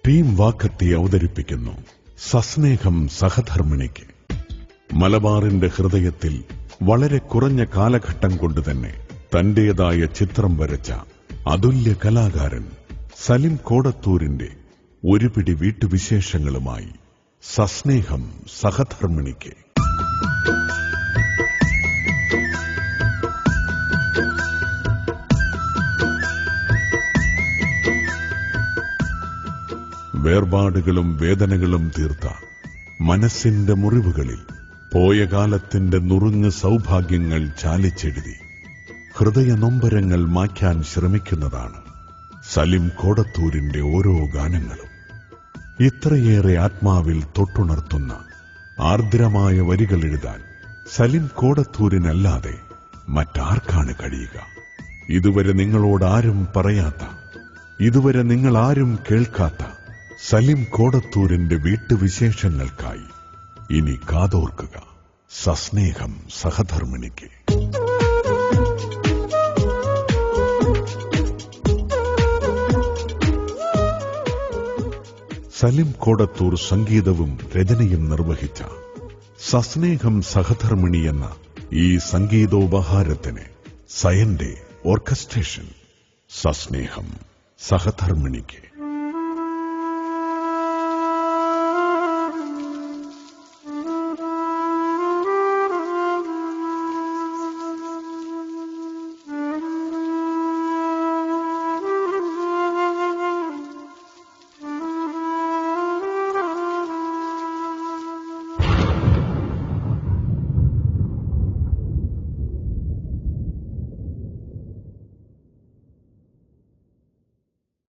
Team വാക്കത്തി അവതരിപ്പിക്കുന്നു സസ്നേഹം സഹധർമ്മിണിക്ക്. മലബാറിന്റെ ഹൃദയത്തിൽ വളരെ കുറഞ്ഞ കാലഘട്ടം കൊണ്ടുതന്നെ തന്റേതായ ചിത്രം വരച്ച അതുല്യ കലാകാരൻ സലിം കോടത്തൂരിന്റെ ഒരു പിടി വീട്ടുവിശേഷങ്ങളുമായി സസ്നേഹം സഹധർമ്മിണിക്ക്. വേർപാടുകളും വേദനകളും തീർത്ത മനസ്സിന്റെ മുറിവുകളിൽ പോയ കാലത്തിന്റെ നുറുങ്ങ് സൗഭാഗ്യങ്ങൾ ചാലിച്ചെഴുതി ഹൃദയ നൊമ്പരങ്ങൾ മായ്ക്കാൻ ശ്രമിക്കുന്നതാണ് സലിം കോടത്തൂരിന്റെ ഓരോ ഗാനങ്ങളും. ഇത്രയേറെ ആത്മാവിൽ തൊട്ടുണർത്തുന്ന ആർദ്രമായ വരികൾ എഴുതാൻ സലിം കോടത്തൂരിനല്ലാതെ മറ്റാർക്കാണ് കഴിയുക? ഇതുവരെ നിങ്ങളോടാരും പറയാത്ത, ഇതുവരെ നിങ്ങളാരും കേൾക്കാത്ത സലിം കോടത്തൂരിന്റെ വീട്ടുവിശേഷങ്ങൾക്കായി ഇനി കാതോർക്കുക സസ്നേഹം സഹധർമ്മിണിക്ക്. സലിം കോടത്തൂർ സംഗീതവും രചനയും നിർവഹിച്ച സസ്നേഹം സഹധർമ്മിണി എന്ന ഈ സംഗീതോപഹാരത്തിന് സയന്റെ ഓർക്കസ്ട്രേഷൻ. സസ്നേഹം സഹധർമ്മിണിക്ക്.